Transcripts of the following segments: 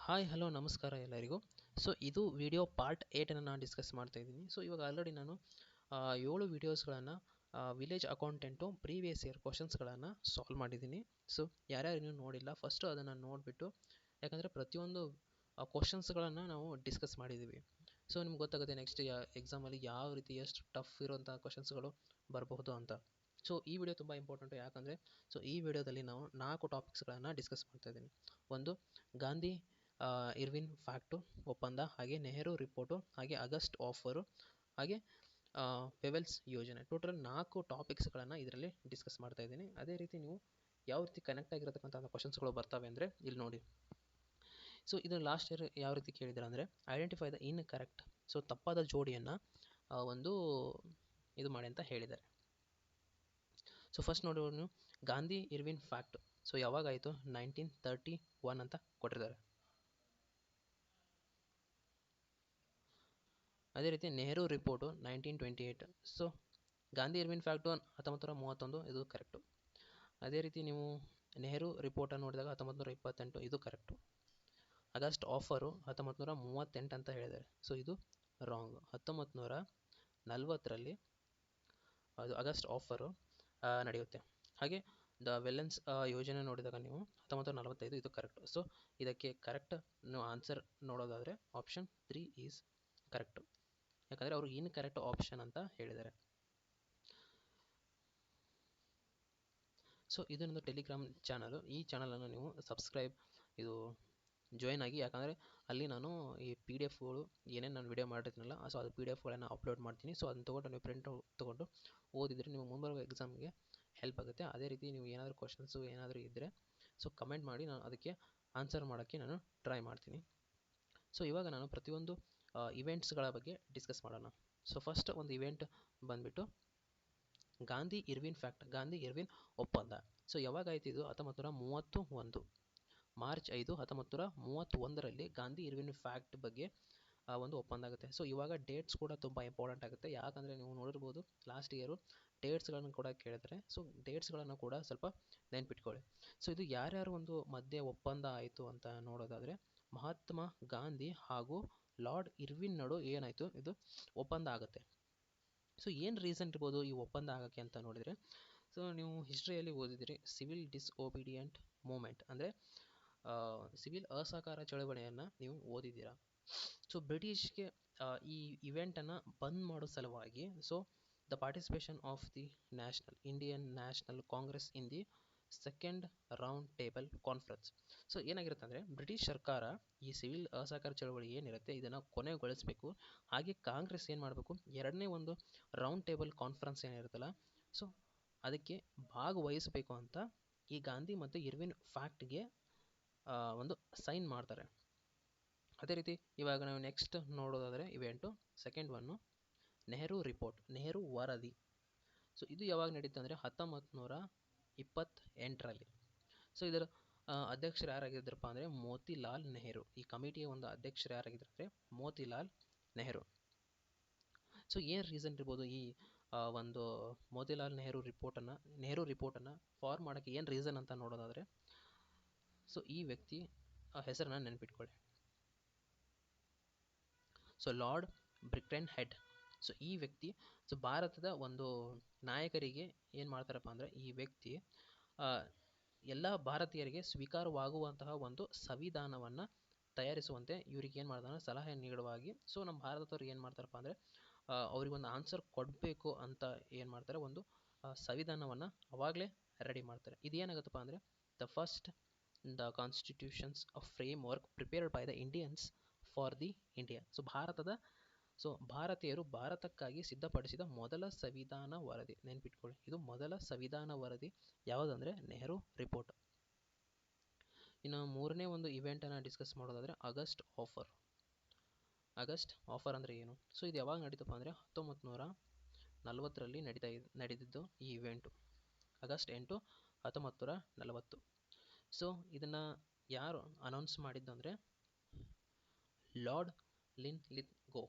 Hi hello ನಮಸ್ಕಾರ ಎಲ್ಲರಿಗೂ. So ಇದು ವಿಡಿಯೋ ಪಾರ್ಟ್ 8 ನಾನು ಡಿಸ್ಕಸ್ ಮಾಡ್ತಾ ಇದ್ದೀನಿ. ಸೊ ಇವಾಗ ಆಲ್ರೆಡಿ ನಾನು 7 ವೀಡಿಯೋಸ್ಗಳನ್ನು ವಿಲೇಜ್ ಅಕೌಂಟೆಂಟು ಪ್ರೀವಿಯಸ್ ಇಯರ್ ಕ್ವಶನ್ಸ್ಗಳನ್ನು ಸಾಲ್ವ್ ಮಾಡಿದ್ದೀನಿ. ಸೊ ಯಾರ್ಯಾರು ಇನ್ನೂ ನೋಡಿಲ್ಲ ಫಸ್ಟು ಅದನ್ನು ನೋಡಿಬಿಟ್ಟು, ಯಾಕಂದರೆ ಪ್ರತಿಯೊಂದು ಕ್ವಶನ್ಸ್ಗಳನ್ನು ನಾವು ಡಿಸ್ಕಸ್ ಮಾಡಿದ್ದೀವಿ. ಸೊ ನಿಮ್ಗೆ ಗೊತ್ತಾಗುತ್ತೆ ನೆಕ್ಸ್ಟ್ ಎಕ್ಸಾಮಲ್ಲಿ ಯಾವ ರೀತಿ ಎಷ್ಟು ಟಫ್ ಇರೋಂಥ ಕ್ವಶನ್ಸ್ಗಳು ಬರಬಹುದು ಅಂತ. ಸೊ ಈ ವಿಡಿಯೋ ತುಂಬ ಇಂಪಾರ್ಟೆಂಟು, ಯಾಕಂದರೆ ಸೊ ಈ ವಿಡಿಯೋದಲ್ಲಿ ನಾವು 4 ಟಾಪಿಕ್ಸ್ಗಳನ್ನು ಡಿಸ್ಕಸ್ ಮಾಡ್ತಾ ಇದ್ದೀನಿ. ಒಂದು ಗಾಂಧಿ ಇರ್ವಿನ್ ಫ್ಯಾಕ್ಟು ಒಪ್ಪಂದ, ಹಾಗೆ ನೆಹರು ರಿಪೋರ್ಟು, ಹಾಗೆ ಆಗಸ್ಟ್ ಆಫರು, ಹಾಗೆ ಪೆವೆಲ್ಸ್ ಯೋಜನೆ. ಟೋಟಲ್ 4 ಟಾಪಿಕ್ಸ್ಗಳನ್ನು ಇದರಲ್ಲಿ ಡಿಸ್ಕಸ್ ಮಾಡ್ತಾ ಇದ್ದೀನಿ. ಅದೇ ರೀತಿ ನೀವು ಯಾವ ರೀತಿ ಕನೆಕ್ಟ್ ಆಗಿರತಕ್ಕಂಥ ಕ್ವಶನ್ಸ್ಗಳು ಬರ್ತವೆ ಅಂದರೆ ಇಲ್ಲಿ ನೋಡಿ. ಸೊ ಇದು ಲಾಸ್ಟ್ ಇಯರ್ ಯಾವ ರೀತಿ ಕೇಳಿದ್ದಾರೆ ಅಂದರೆ identify the in correct, so ತಪ್ಪಾದ ಜೋಡಿಯನ್ನು ಒಂದು ಇದು ಮಾಡಿ ಅಂತ ಹೇಳಿದ್ದಾರೆ. ಸೊ ಫಸ್ಟ್ ನೋಡಿ ನೀವು ಗಾಂಧಿ ಇರ್ವಿನ್ ಫ್ಯಾಕ್ಟ್, ಸೊ ಯಾವಾಗಾಯಿತು 1931 ಅಂತ ಕೊಟ್ಟಿದ್ದಾರೆ. ಅದೇ ರೀತಿ Nehru report 1928. So Gandhi Irwin fact 1931 ಇದು ಕರೆಕ್ಟು. ಅದೇ ರೀತಿ ನೀವು ನೆಹರು ರಿಪೋರ್ಟನ್ನು ನೋಡಿದಾಗ 1928 ಇದು ಕರೆಕ್ಟು. ಆಗಸ್ಟ್ ಆಫರು 1938 ಅಂತ ಹೇಳಿದ್ದಾರೆ. ಸೊ ಇದು ರಾಂಗ್. 1940ರಲ್ಲಿ ಅದು ಆಗಸ್ಟ್ ಆಫರು ನಡೆಯುತ್ತೆ. ಹಾಗೆ ದ ವೆಲ್ಲನ್ಸ್ ಯೋಜನೆ ನೋಡಿದಾಗ ನೀವು 1945 ಇದು ಕರೆಕ್ಟು. ಸೊ ಇದಕ್ಕೆ ಕರೆಕ್ಟ್ ನೀವು ಆನ್ಸರ್ ನೋಡೋದಾದರೆ ಆಪ್ಷನ್ 3 ಈಸ್ ಕರೆಕ್ಟು, ಯಾಕಂದರೆ ಅವರು ಇನ್ ಕರೆಕ್ಟ್ ಆಪ್ಷನ್ ಅಂತ ಹೇಳಿದ್ದಾರೆ. ಸೊ ಇದು ನನ್ನ ಟೆಲಿಗ್ರಾಮ್ ಚಾನಲು. ಈ ಚಾನಲನ್ನು ನೀವು ಸಬ್ಸ್ಕ್ರೈಬ್ ಇದು ಜಾಯ್ನ್ ಆಗಿ, ಯಾಕಂದರೆ ಅಲ್ಲಿ ನಾನು ಈ PDF ಏನೇನು ನಾನು ವಿಡಿಯೋ ಮಾಡಿರ್ತೀನಲ್ಲ, ಸೊ ಅದು PDF ಅಪ್ಲೋಡ್ ಮಾಡ್ತೀನಿ. ಸೊ ಅದನ್ನು ತೊಗೊಂಡು ನೀವು ಪ್ರಿಂಟ್ ತೊಗೊಂಡು ಓದಿದರೆ ನೀವು ಮುಂಬರುವ ಎಕ್ಸಾಮ್ಗೆ ಹೆಲ್ಪ್ ಆಗುತ್ತೆ. ಅದೇ ರೀತಿ ನೀವು ಏನಾದರೂ ಕ್ವಶನ್ಸು ಏನಾದರೂ ಇದ್ದರೆ ಸೊ ಕಮೆಂಟ್ ಮಾಡಿ, ನಾನು ಅದಕ್ಕೆ ಆನ್ಸರ್ ಮಾಡೋಕ್ಕೆ ನಾನು ಟ್ರೈ ಮಾಡ್ತೀನಿ. ಸೊ ಇವಾಗ ನಾನು ಪ್ರತಿಯೊಂದು ಇವೆಂಟ್ಸ್ಗಳ ಬಗ್ಗೆ ಡಿಸ್ಕಸ್ ಮಾಡೋಣ. ಸೊ ಫಸ್ಟ್ ಒಂದು ಇವೆಂಟ್ ಬಂದುಬಿಟ್ಟು Gandhi Irwin fact, Gandhi Irwin ಒಪ್ಪಂದ. ಸೊ ಯಾವಾಗಾಯಿತು ಇದು 1931 ಮಾರ್ಚ್ 5 1931ರಲ್ಲಿ ಗಾಂಧಿ ಇರ್ವಿನ್ ಫ್ಯಾಕ್ಟ್ ಬಗ್ಗೆ ಒಂದು ಒಪ್ಪಂದ ಆಗುತ್ತೆ. ಸೊ ಇವಾಗ ಡೇಟ್ಸ್ ಕೂಡ ತುಂಬ ಇಂಪಾರ್ಟೆಂಟ್ ಆಗುತ್ತೆ, ಯಾಕಂದರೆ ನೀವು ನೋಡಿರ್ಬೋದು ಲಾಸ್ಟ್ ಇಯರು ಡೇಟ್ಸ್ಗಳನ್ನು ಕೂಡ ಕೇಳಿದರೆ. ಸೊ ಡೇಟ್ಸ್ಗಳನ್ನು ಕೂಡ ಸ್ವಲ್ಪ ನೆನ್ಪಿಟ್ಕೊಳ್ಳಿ. ಸೊ ಇದು ಯಾರ್ಯಾರು ಒಂದು ಮಧ್ಯೆ ಒಪ್ಪಂದ ಆಯಿತು ಅಂತ ನೋಡೋದಾದರೆ ಮಹಾತ್ಮ ಗಾಂಧಿ ಹಾಗೂ ಲಾರ್ಡ್ ಇರ್ವಿನ್ ನಡು ಏನಾಯಿತು ಇದು ಒಪ್ಪಂದ ಆಗುತ್ತೆ. ಸೊ ಏನು ರೀಸನ್ ಇರ್ಬೋದು ಈ ಒಪ್ಪಂದ ಆಗೋಕ್ಕೆ ಅಂತ ನೋಡಿದರೆ, ಸೊ ನೀವು ಹಿಸ್ಟ್ರಿಯಲ್ಲಿ ಓದಿದಿರಿ ಸಿವಿಲ್ ಡಿಸ್ಒಬಿಡಿಯಂಟ್ ಮೂಮೆಂಟ್, ಅಂದರೆ ಸಿವಿಲ್ ಅಸಹಕಾರ ಚಳವಳಿಯನ್ನು ನೀವು ಓದಿದ್ದೀರಾ. ಸೊ ಬ್ರಿಟಿಷ್ಗೆ ಈ ಇವೆಂಟನ್ನು ಬಂದ್ ಮಾಡೋ ಸಲುವಾಗಿ so the participation of the Indian national Congress in the second round table conference. So ಏನಾಗಿರುತ್ತೆ ಅಂದರೆ ಬ್ರಿಟಿಷ್ ಸರ್ಕಾರ ಈ ಸಿವಿಲ್ ಅಸಹಕಾರ ಚಳವಳಿ ಏನಿರುತ್ತೆ ಇದನ್ನು ಕೊನೆಗೊಳಿಸಬೇಕು, ಹಾಗೆ ಕಾಂಗ್ರೆಸ್ ಏನು ಮಾಡಬೇಕು, ಎರಡನೇ ಒಂದು ರೌಂಡ್ ಟೇಬಲ್ ಕಾನ್ಫರೆನ್ಸ್ ಏನಿರುತ್ತಲ್ಲ ಸೊ ಅದಕ್ಕೆ ಭಾಗವಹಿಸಬೇಕು ಅಂತ ಈ ಗಾಂಧಿ ಮತ್ತು ಇರ್ವಿನ್ ಫ್ಯಾಕ್ಟ್ಗೆ ಒಂದು ಸೈನ್ ಮಾಡ್ತಾರೆ. ಅದೇ ರೀತಿ ಇವಾಗ ನಾವು ನೆಕ್ಸ್ಟ್ ನೋಡೋದಾದರೆ event second one Nehru report, Nehru ವರದಿ. ಸೊ ಇದು ಯಾವಾಗ ನಡೀತು ಅಂದರೆ 1928ರಲ್ಲಿ. ಸೊ ಇದರ ಅಧ್ಯಕ್ಷರು ಯಾರಾಗಿದ್ದರಪ್ಪ ಅಂದರೆ ಮೋತಿಲಾಲ್ ನೆಹರು. ಈ ಕಮಿಟಿಯ ಒಂದು ಅಧ್ಯಕ್ಷರು ಯಾರಾಗಿದ್ದರು ಅಂದರೆ ಮೋತಿಲಾಲ್ ನೆಹರು. ಸೊ ಏನು ರೀಸನ್ ಇರ್ಬೋದು ಈ ಒಂದು ಮೋತಿಲಾಲ್ ನೆಹರು ರಿಪೋರ್ಟನ್ನು ಫಾರ್ಮ್ ಮಾಡೋಕ್ಕೆ ಏನು ರೀಸನ್ ಅಂತ ನೋಡೋದಾದರೆ, ಸೊ ಈ ವ್ಯಕ್ತಿ ಹೆಸರನ್ನು ನೆನಪಿಟ್ಕೊಳ್ಳಿ. So lord Birkenhead. So ಈ ವ್ಯಕ್ತಿ ಸೊ ಭಾರತದ ಒಂದು ನಾಯಕರಿಗೆ ಏನು ಮಾಡ್ತಾರಪ್ಪ ಅಂದರೆ ಈ ವ್ಯಕ್ತಿ ಎಲ್ಲ ಭಾರತೀಯರಿಗೆ ಸ್ವೀಕಾರವಾಗುವಂತಹ ಒಂದು ಸಂವಿಧಾನವನ್ನು ತಯಾರಿಸುವಂತೆ ಇವರಿಗೆ ಏನು ಮಾಡ್ತಾರೆ ಸಲಹೆ ನೀಡುವಾಗಿ. ಸೊ ನಮ್ಮ ಭಾರತದವ್ರು ಏನು ಮಾಡ್ತಾರಪ್ಪ ಅಂದರೆ ಅವ್ರಿಗೊಂದು ಆನ್ಸರ್ ಕೊಡಬೇಕು ಅಂತ ಏನು ಮಾಡ್ತಾರೆ, ಒಂದು ಸಂವಿಧಾನವನ್ನು ಅವಾಗಲೇ ರೆಡಿ ಮಾಡ್ತಾರೆ. ಇದೇನಾಗುತ್ತಪ್ಪ ಅಂದರೆ the constitutions of frame work prepared by the Indians for the India. So ಭಾರತೀಯರು ಭಾರತಕ್ಕಾಗಿ ಸಿದ್ಧಪಡಿಸಿದ ಮೊದಲ ಸಂವಿಧಾನ ವರದಿ. ನೆನ್ಪಿಟ್ಕೊಳ್ಳಿ, ಇದು ಮೊದಲ ಸಂವಿಧಾನ ವರದಿ ಯಾವುದಂದರೆ ನೆಹರು ರಿಪೋರ್ಟ್. ಇನ್ನು ಮೂರನೇ ಒಂದು ಇವೆಂಟನ್ನು ಡಿಸ್ಕಸ್ ಮಾಡೋದಾದರೆ ಆಗಸ್ಟ್ ಆಫರ್ ಅಂದರೆ ಏನು? ಸೊ ಇದು ಯಾವಾಗ ನಡೀತಪ್ಪ ಅಂದರೆ 1940ರಲ್ಲಿ ನಡೆದಿದ್ದು ಈ ಇವೆಂಟು. ಆಗಸ್ಟ್ 8 1940. ಸೊ ಇದನ್ನು ಯಾರು ಅನೌನ್ಸ್ ಮಾಡಿದ್ದು ಅಂದರೆ ಲಾರ್ಡ್ ಲಿನ್ಲಿತ್ಗೋ.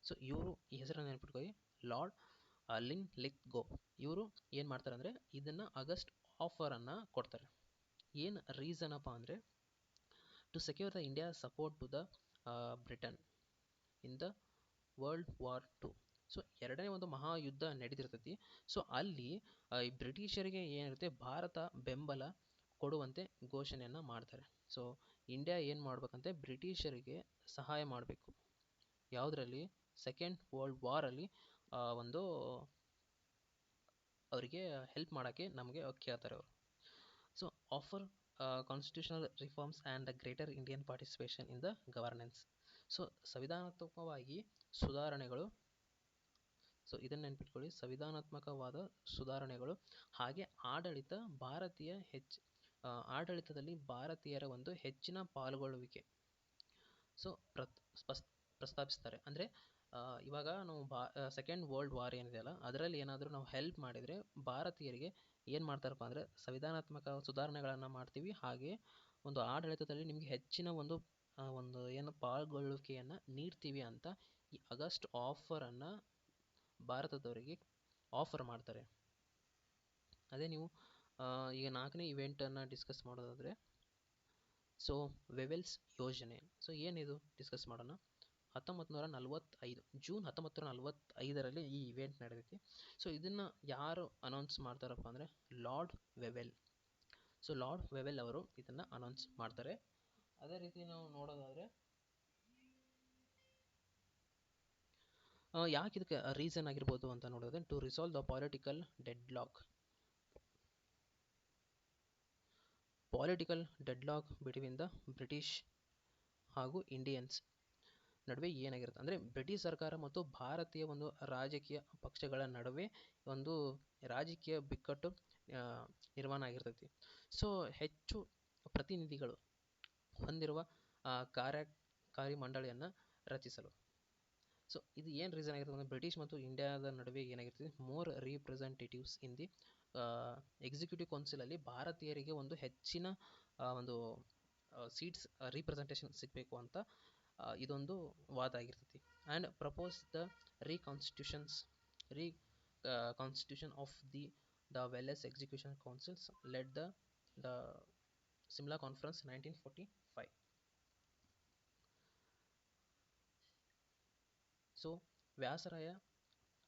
ಸೊ ಇವರು ಈ ಹೆಸರನ್ನು ನೆನಪಿಟ್ಕೊಳ್ಳಿ, ಲಾರ್ಡ್ ಲಿನ್ಲಿತ್ಗೋ. ಇವರು ಏನು ಮಾಡ್ತಾರೆ ಅಂದರೆ ಇದನ್ನು ಆಗಸ್ಟ್ ಆಫರನ್ನು ಕೊಡ್ತಾರೆ. ಏನು ರೀಸನಪ್ಪ ಅಂದರೆ to secure the India support to the Britain in the world war 2. So ಎರಡನೇ ಒಂದು ಮಹಾಯುದ್ಧ ನಡೀತಿರ್ತೈತಿ. ಸೊ ಅಲ್ಲಿ ಈ ಬ್ರಿಟಿಷರಿಗೆ ಏನಿರುತ್ತೆ ಭಾರತ ಬೆಂಬಲ ಕೊಡುವಂತೆ ಘೋಷಣೆಯನ್ನು ಮಾಡ್ತಾರೆ. ಸೊ ಇಂಡಿಯಾ ಏನು ಮಾಡ್ಬೇಕಂತೆ ಬ್ರಿಟಿಷರಿಗೆ ಸಹಾಯ ಮಾಡಬೇಕು. ಯಾವುದರಲ್ಲಿ? ಸೆಕೆಂಡ್ ವರ್ಲ್ಡ್ ವಾರಲ್ಲಿ ಒಂದು ಅವರಿಗೆ ಹೆಲ್ಪ್ ಮಾಡೋಕ್ಕೆ ನಮಗೆ ಕೇಳ್ತಾರೆ ಅವರು. So offer constitutional reforms and the greater Indian participation in the governance. So ಸಂವಿಧಾನಾತ್ಮಕವಾಗಿ ಸುಧಾರಣೆಗಳು, ಸೊ ಇದನ್ನು ನೆನ್ಪಿಟ್ಕೊಳ್ಳಿ, ಸಂವಿಧಾನಾತ್ಮಕವಾದ ಸುಧಾರಣೆಗಳು ಹಾಗೆ ಆಡಳಿತದಲ್ಲಿ ಭಾರತೀಯರ ಒಂದು ಹೆಚ್ಚಿನ ಪಾಲ್ಗೊಳ್ಳುವಿಕೆ ಸೊ ಪ್ರಸ್ತಾಪಿಸ್ತಾರೆ. ಅಂದರೆ ಇವಾಗ ನಾವು ಸೆಕೆಂಡ್ ವರ್ಲ್ಡ್ ವಾರ್ ಏನಿದೆಯಲ್ಲ ಅದರಲ್ಲಿ ಏನಾದರೂ ನಾವು ಹೆಲ್ಪ್ ಮಾಡಿದರೆ ಭಾರತೀಯರಿಗೆ ಏನು ಮಾಡ್ತಾರಪ್ಪ ಅಂದರೆ ಸಂವಿಧಾನಾತ್ಮಕ ಸುಧಾರಣೆಗಳನ್ನು ಮಾಡ್ತೀವಿ, ಹಾಗೆ ಒಂದು ಆಡಳಿತದಲ್ಲಿ ನಿಮಗೆ ಹೆಚ್ಚಿನ ಒಂದು ಏನು ಪಾಲ್ಗೊಳ್ಳುವಿಕೆಯನ್ನು ನೀಡ್ತೀವಿ ಅಂತ ಈ ಆಗಸ್ಟ್ ಆಫರನ್ನು ಭಾರತದವರಿಗೆ ಆಫರ್ ಮಾಡ್ತಾರೆ. ಅದೇ ನೀವು ಈಗ 4ನೇ ಇವೆಂಟನ್ನು ಡಿಸ್ಕಸ್ ಮಾಡೋದಾದರೆ, ಸೊ ವೆವೆಲ್ಸ್ ಯೋಜನೆ. ಸೊ ಏನಿದು ಡಿಸ್ಕಸ್ ಮಾಡೋಣ. ಜೂನ್ 1945ರಲ್ಲಿ ಈ ಇವೆಂಟ್ ನಡೆದೈತಿ. ಸೊ ಇದನ್ನು ಯಾರು ಅನೌನ್ಸ್ ಮಾಡ್ತಾರಪ್ಪ ಅಂದರೆ lord Wavell. So lord Wavell ಅವರು ಇದನ್ನು ಅನೌನ್ಸ್ ಮಾಡ್ತಾರೆ. ಅದೇ ರೀತಿ ನಾವು ನೋಡೋದಾದರೆ ಯಾಕೆ ಇದಕ್ಕೆ ರೀಸನ್ ಆಗಿರ್ಬೋದು ಅಂತ ನೋಡೋದ್ರೆ, to resolve the political deadlock between the British ಹಾಗೂ ಇಂಡಿಯನ್ಸ್ ನಡುವೆ ಏನಾಗಿರುತ್ತೆ ಅಂದರೆ ಬ್ರಿಟಿಷ್ ಸರ್ಕಾರ ಮತ್ತು ಭಾರತೀಯ ಒಂದು ರಾಜಕೀಯ ಪಕ್ಷಗಳ ನಡುವೆ ಒಂದು ರಾಜಕೀಯ ಬಿಕ್ಕಟ್ಟು ನಿರ್ಮಾಣ ಆಗಿರ್ತೈತಿ. ಸೊ ಹೆಚ್ಚು ಪ್ರತಿನಿಧಿಗಳು ಹೊಂದಿರುವ ಕಾರ್ಯಕಾರಿ ಮಂಡಳಿಯನ್ನು ರಚಿಸಲು. ಸೊ ಇದು ಏನು ರೀಸನ್ ಆಗಿರ್ತದೆ ಅಂದರೆ ಬ್ರಿಟಿಷ್ ಮತ್ತು ಇಂಡಿಯಾದ ನಡುವೆ ಏನಾಗಿರ್ತದೆ, more representatives in the executive ಕೌನ್ಸಿಲಲ್ಲಿ ಭಾರತೀಯರಿಗೆ ಒಂದು ಹೆಚ್ಚಿನ ಒಂದು ಸೀಟ್ಸ್ ರಿಪ್ರೆಸೆಂಟೇಷನ್ ಸಿಗಬೇಕು ಅಂತ ಇದೊಂದು ವಾದ ಆಗಿರ್ತೈತಿ. And propose the constitution of the Wavell's execution councils led the Simla conference 1945. So ವ್ಯಾಸರಾಯ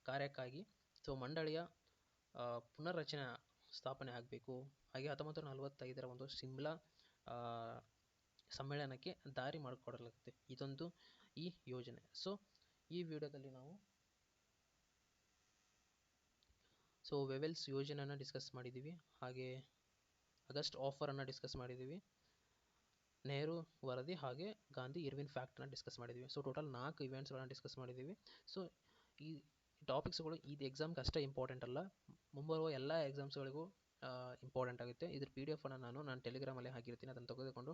ಕಾರ್ಯಕ್ಕಾಗಿ ಸೊ ಮಂಡಳಿಯ ಪುನರ್ರಚನೆ ಸ್ಥಾಪನೆ ಆಗಬೇಕು. ಹಾಗೆ 1945ರ ಒಂದು ಸಿಮ್ಲಾ ಸಮ್ಮೇಳನಕ್ಕೆ ದಾರಿ ಮಾಡಿಕೊಡಲಾಗುತ್ತೆ ಇದೊಂದು ಈ ಯೋಜನೆ. ಸೊ ಈ ವಿಡಿಯೋದಲ್ಲಿ ನಾವು ವೆವೆಲ್ಸ್ ಯೋಜನೆಯನ್ನು ಡಿಸ್ಕಸ್ ಮಾಡಿದ್ದೀವಿ, ಹಾಗೆ ಆಗಸ್ಟ್ ಆಫರನ್ನು ಡಿಸ್ಕಸ್ ಮಾಡಿದ್ದೀವಿ, ನೆಹರು ವರದಿ ಹಾಗೆ ಗಾಂಧಿ ಇರ್ವಿನ್ ಫ್ಯಾಕ್ಟ್ನ ಡಿಸ್ಕಸ್ ಮಾಡಿದ್ದೀವಿ. ಸೊ ಟೋಟಲ್ 4 ಇವೆಂಟ್ಸ್ಗಳನ್ನು ಡಿಸ್ಕಸ್ ಮಾಡಿದ್ದೀವಿ. ಸೊ ಈ ಟಾಪಿಕ್ಸ್ಗಳು ಇದು ಎಕ್ಸಾಮ್ಗೆ ಅಷ್ಟೇ ಇಂಪಾರ್ಟೆಂಟ್ ಅಲ್ಲ, ಮುಂಬರುವ ಎಲ್ಲ ಎಕ್ಸಾಮ್ಸ್ಗಳಿಗೂ ಇಂಪಾರ್ಟೆಂಟ್ ಆಗುತ್ತೆ. ಇದ್ರ PDF ನಾನು ಟೆಲಿಗ್ರಾಮಲ್ಲಿ ಹಾಕಿರ್ತೀನಿ, ಅದನ್ನು ತೆಗೆದುಕೊಂಡು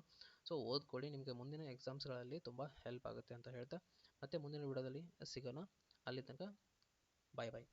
ಓದ್ಕೊಳ್ಳಿ. ನಿಮಗೆ ಮುಂದಿನ ಎಕ್ಸಾಮ್ಸ್ಗಳಲ್ಲಿ ತುಂಬ ಹೆಲ್ಪ್ ಆಗುತ್ತೆ ಅಂತ ಹೇಳ್ತಾ ಮತ್ತೆ ಮುಂದಿನ ವಿಡಿಯೋದಲ್ಲಿ ಸಿಗೋಣ. ಅಲ್ಲಿ ತನಕ ಬಾಯ್.